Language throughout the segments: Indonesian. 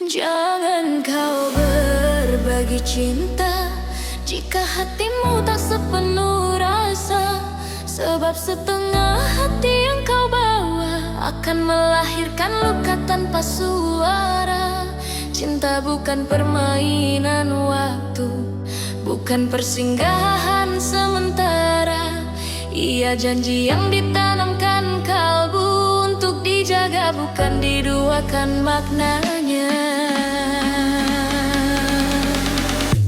Jangan kau berbagi cinta jika hatimu tak sepenuh rasa. Sebab setengah hati yang kau bawa akan melahirkan luka tanpa suara. Cinta bukan permainan waktu, bukan persinggahan sementara. Ia janji yang ditanamkan kalbu untuk dijaga, bukan diduakan maknanya.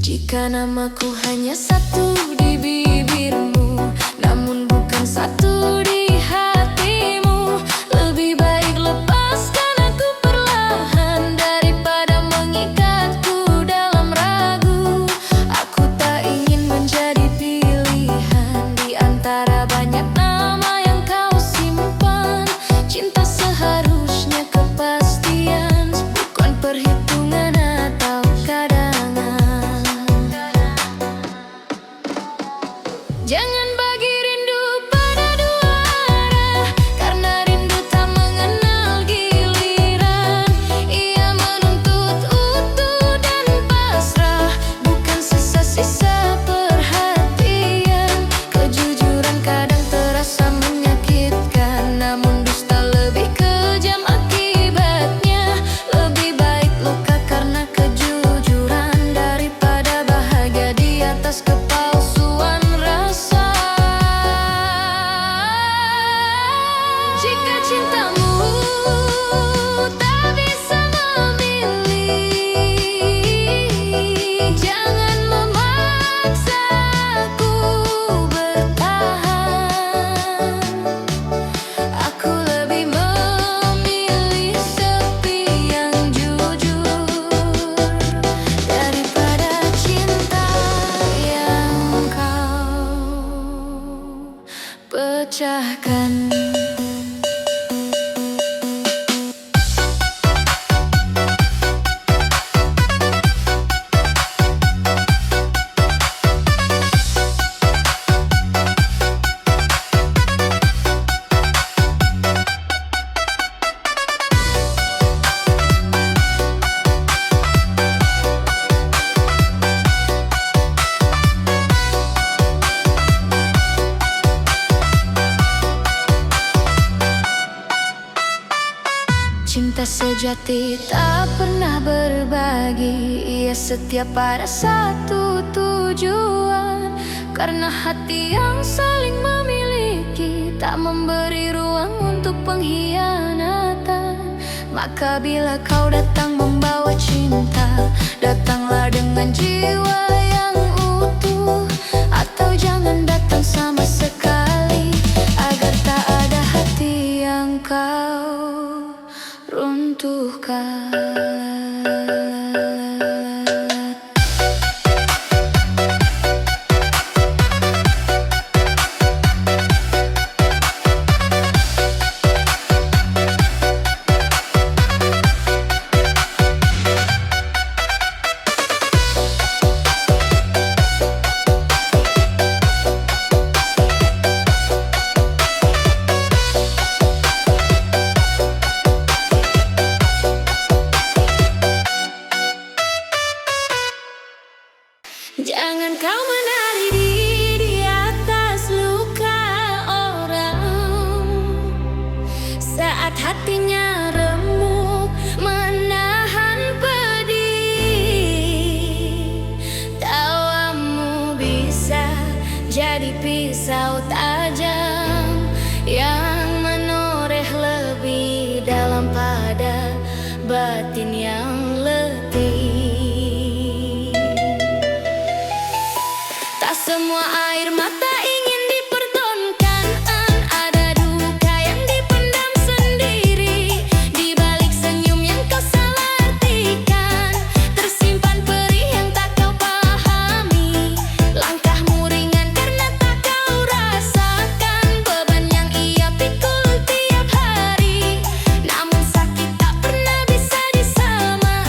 Jika namaku hanya satu di bibirmu, namun bukan satu di hatimu, lebih baik lepaskan aku perlahan daripada mengikatku dalam ragu. Aku tak ingin menjadi pilihan di antara banyak nama yang kau simpan. Cinta seharusnya kepastian, bukan perhitungan atau kadangan. Jangan bagi rindu pada dua arah, karena rindu tak mengenal giliran. Ia menuntut utuh dan pasrah, bukan sisa-sisa perhatian. Kejujuran kadang terasa menyakitkan, namun dusta lebih kejam akibatnya. Lebih baik luka karena kejujuran daripada bahagia di atas kepalsuan rasa. Jika cintamu tak bisa memilih, jangan memaksaku bertahan. Aku lebih memilih sepi yang jujur daripada cinta yang kau pecahkan. Cinta sejati tak pernah berbagi, ia setia pada satu tujuan. Karena hati yang saling memiliki tak memberi ruang untuk pengkhianatan. Maka bila kau datang membawa cinta, datanglah dengan jiwa yang utuh. Atau jangan datang sama sekali, agar tak ada hati yang kau runtuhkan. Jangan kau menari di atas luka orang saat hatinya remuk menahan pedih. Tawamu bisa jadi pisau tajam yang menoreh lebih dalam pada batin yang letih. Semua air mata ingin dipertonton, ada duka yang dipendam sendiri. Di balik senyum yang kau salah artikan, tersimpan perih yang tak kau pahami. Langkahmu ringan karena tak kau rasakan beban yang ia pikul tiap hari. Namun sakit tak pernah bisa disamakan.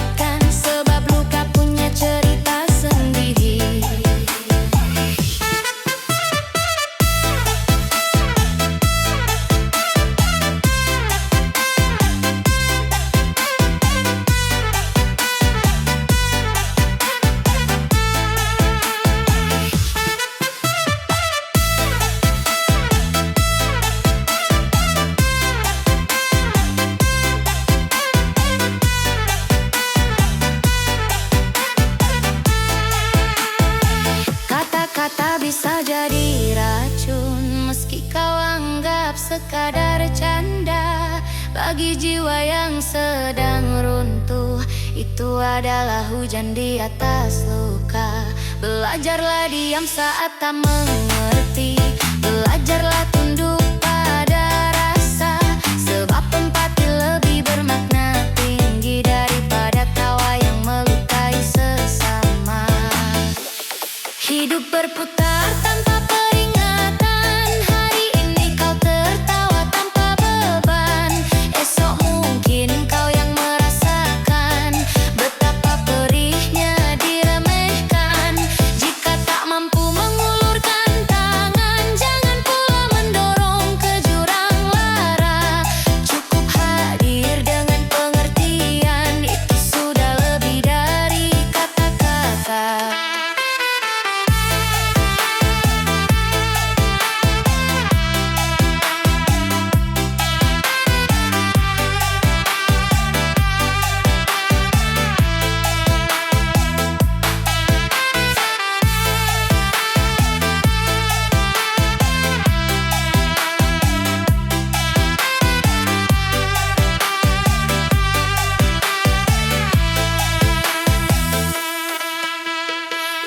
Bagi jiwa yang sedang runtuh, itu adalah hujan di atas luka. Belajarlah diam saat tak mengerti, belajarlah tunduk pada rasa. Sebab empati lebih bermakna tinggi daripada tawa yang melukai sesama. Hidup berputar tanpa peringatan. Hari ini kau tertawa tanpa beban. Esok mungkin kau yang merasakan betapa perihnya diremehkan. Jika tak mampu mengulurkan tangan, jangan pula mendorong ke jurang lara. Cukup hadir dengan pengertian, itu sudah lebih dari kata-kata.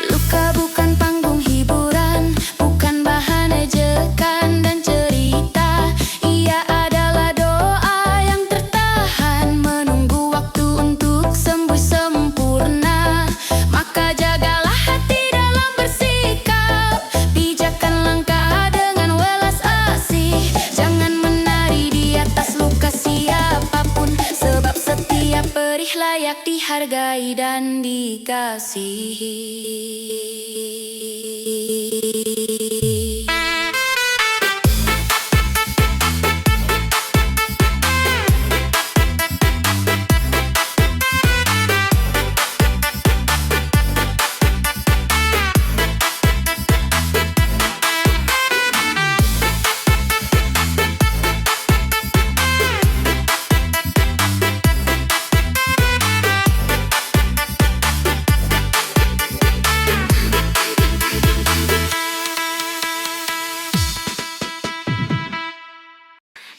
Luka bukan panggung hiburan, bukan bahan ejekan dan cerita. Ia adalah doa yang tertahan, menunggu waktu untuk sembuh sempurna. Maka jagalah hati dalam bersikap, pijakan langkah dengan welas asih. Jangan menari di atas luka siapapun, sebab setiap perih layak dihargai dan dikasihi.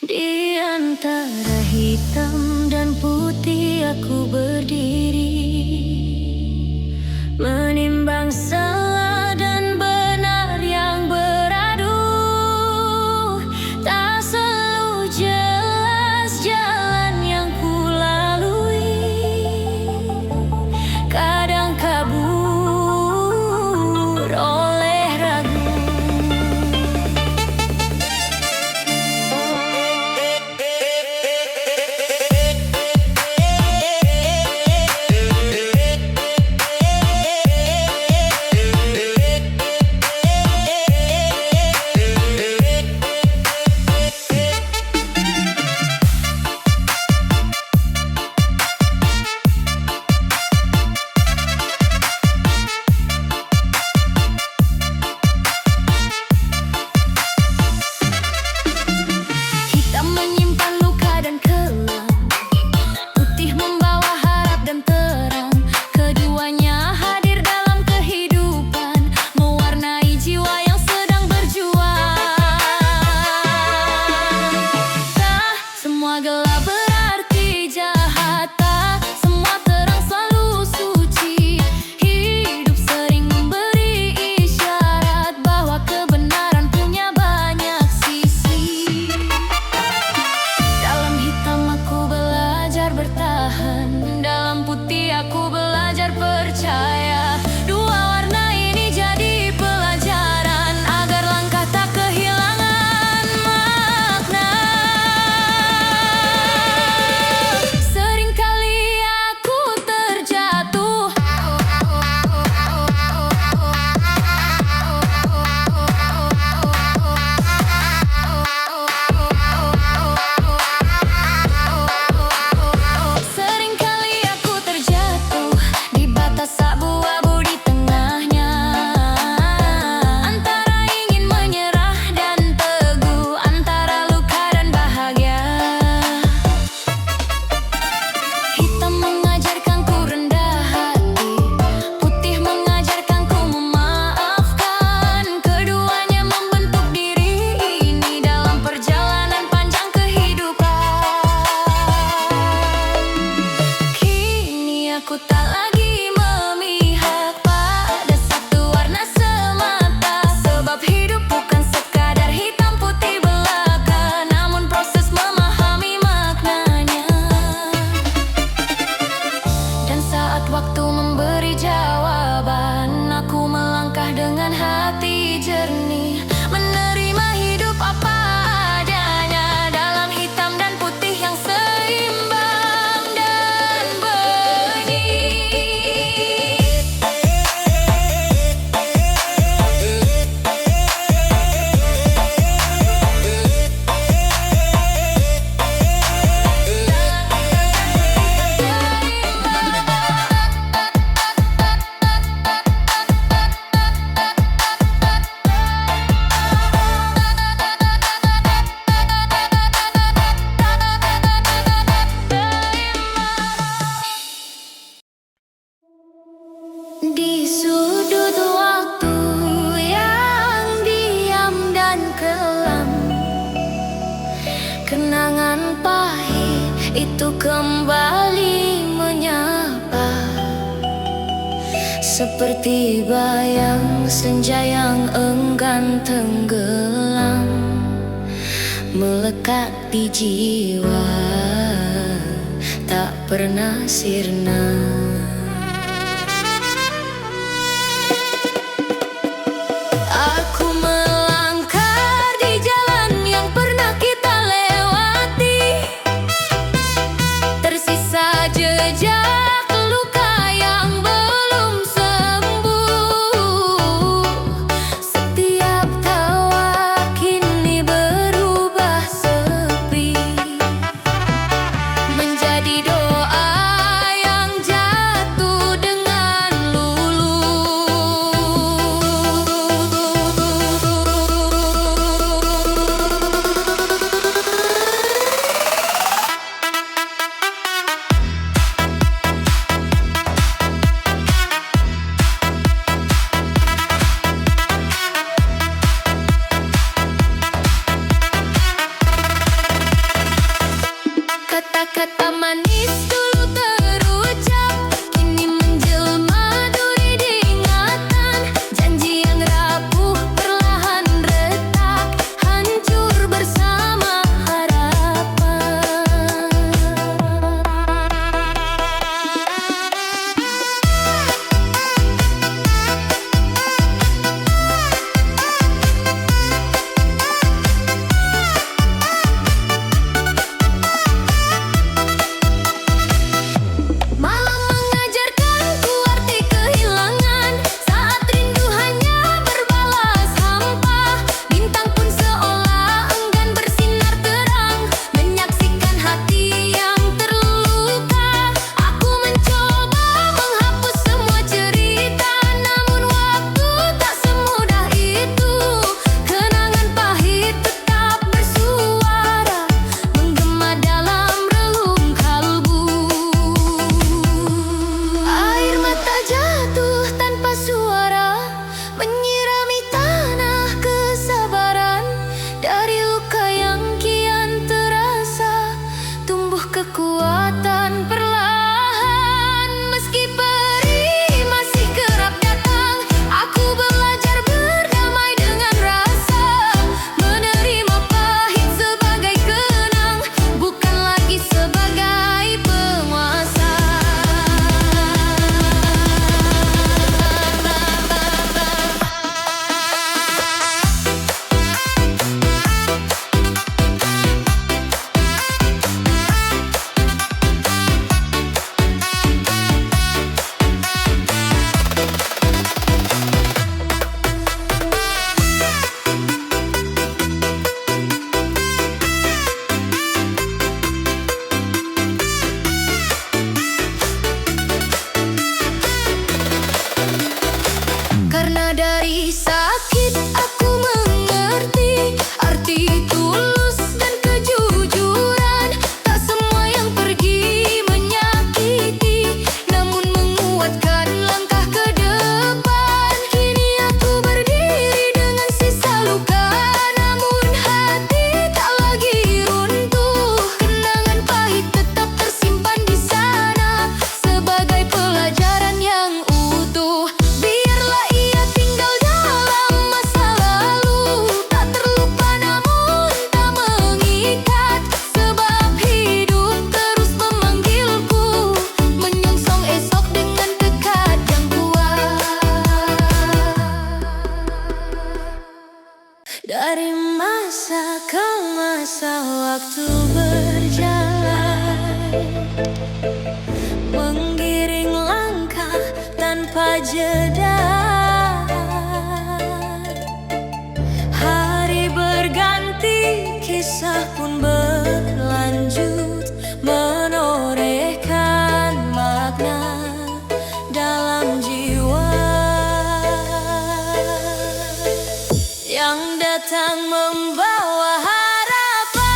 Di antara hitam dan putih aku berdiri, menimbang salah dan benar yang beradu. Tak selalu jelas jalan yang ku lalui, kadang kabur oleh ragu. Gelap berarti jahat, tak semua terang selalu suci. Hidup sering memberi isyarat bahwa kebenaran punya banyak sisi. Dalam hitam aku belajar bertahan, dalam putih aku belajar percaya. Dua warna ini jadi pelajaran agar langkah tak kehilangan makna. Seringkali aku terjatuh di batas tak Ku tak lagi memihak pada satu warna semata, sebab hidup bukan sekadar hitam putih belaka, namun proses memahami maknanya. Dan saat waktu memberi jawaban, aku melangkah dengan hati jernih, menerima hidup apa adanya, dalam hitam dan putih yang seimbang dan benih. Di sudut waktu yang diam dan kelam, kenangan pahit itu kembali menyapa, seperti bayang senja yang enggan tenggelam, melekat di jiwa, tak pernah sirna. Aku melangkah di jalan yang pernah kita lewati, tersisa jejak luka yang belum sembuh. Setiap tawa kini berubah sepi, menjadi doa yang jatuh Menggiring langkah tanpa jeda, hari berganti, kisah pun berlanjut, menorehkan makna dalam jiwa yang datang membawa harapan,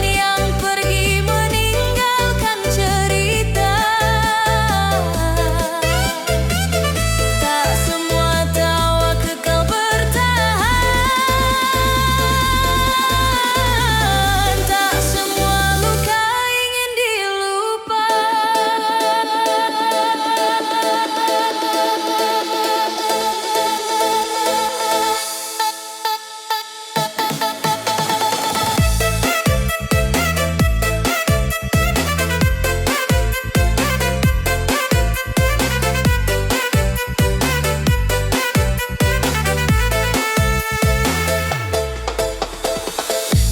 yang pergi meninggalkan cerita. Tak semua tawa kekal bertahan, tak semua luka ingin dilupa.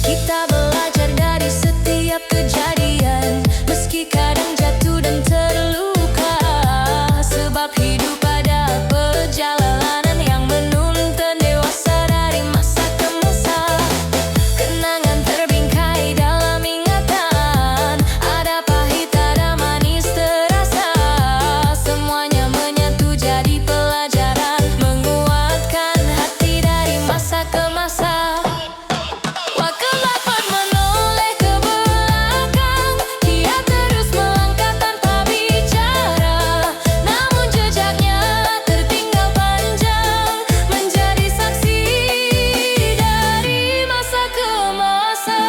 Kita belajar dari setiap kejadian, meski kadang jatuh dan terluka. Sebab hidup pada perjalanan yang menuntun dewasa dari masa ke masa. Kenangan terbingkai dalam ingatan, ada pahit, ada manis terasa. Semuanya menyatu jadi pelajaran, menguatkan hati dari masa ke masa. Waktu dapat menoleh ke belakang, dia terus melangkah tanpa bicara. Namun jejaknya tertinggal panjang, menjadi saksi dari masa ke masa.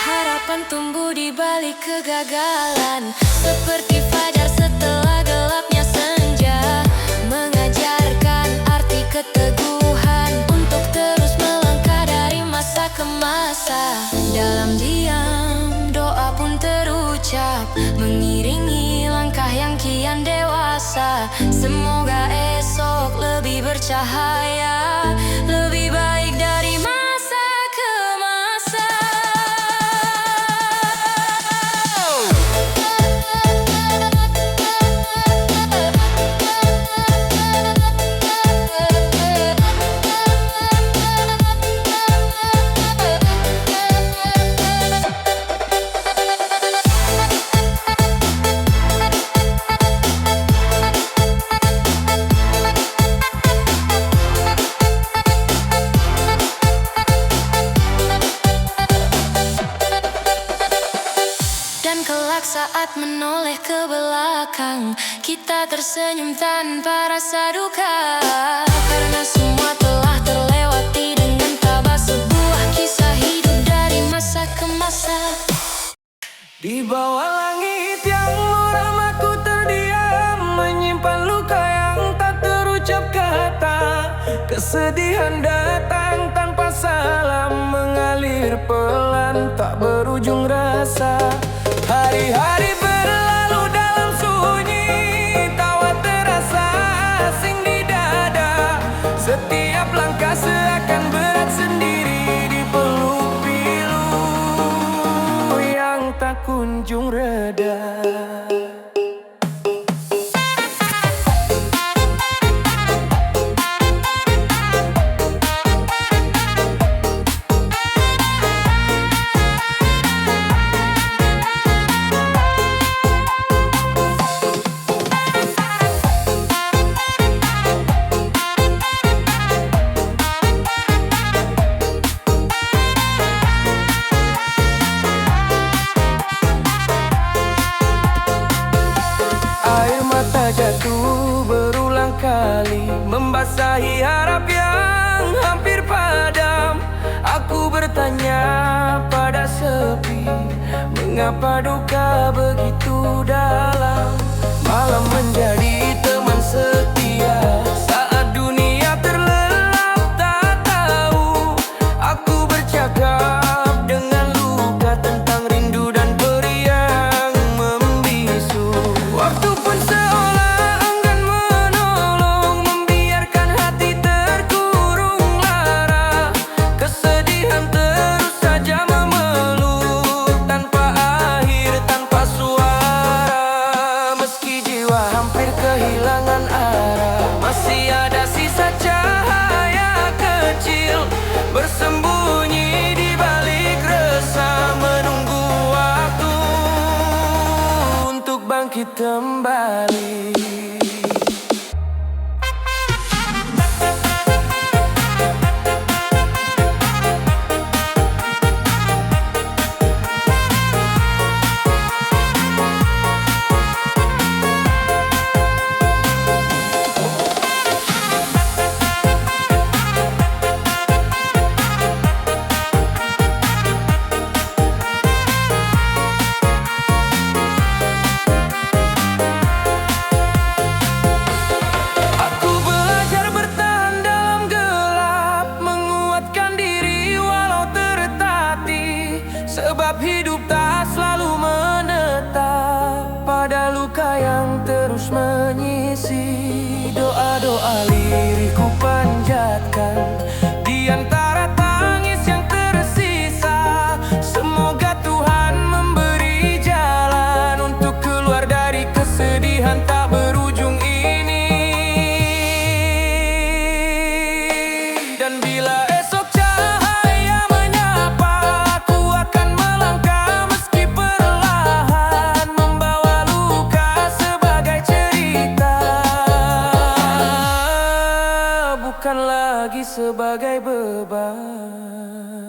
Harapan tumbuh di balik kegagalan, seperti fajar setelah gelapnya senja, mengajarkan arti keteguhan untuk terus melangkah dari masa ke masa. Dalam diam, doa pun terucap, mengiringi langkah yang kian dewasa. Semoga esok lebih bercahaya, lebih baik dari masa ke masa. Dan kelak saat menoleh ke belakang, kita tersenyum tanpa rasa duka, karena semua telah terlewati dengan tabah, sebuah kisah hidup dari masa ke masa. Di bawah langit yang muram aku terdiam, menyimpan luka yang tak terucap kata. Kesedihan datang tanpa salam, mengalir pelan tak berujung rasa. Hari-hari berlalu dalam sunyi, tawa terasa asing di dada. Setiap langkah seakan berat sendiri, dipeluk pilu yang tak kunjung reda. mengapa duka begitu dalam. Malam menjadi teman setia saat dunia terlelap tak tahu. Aku bercakap dengan luka tentang rindu dan peri yang membisu. Waktu pun seolah enggan menolong, membiarkan hati terkurung lara. Kesedihan terus saja memeluk tanpa akhir, tanpa suara. Meski jiwa hampir kehilangan arah, masih ada sisa cahaya kecil bersembunyi di balik resah, menunggu waktu untuk bangkit kembali. Aku belajar bertahan dalam gelap, menguatkan diri walau tertatih. Sebab hidup tak selalu menetap pada luka yang terus menyisi. Doa-doa lirikku panjatkan di antara tangis yang tersisa. Semoga Tuhan memberi jalan untuk keluar dari kesedihan tak berujung ini. Dan bila esok cahaya menyapa, aku akan melangkah meski perlahan, membawa luka sebagai cerita, bukan lagi sebagai beban.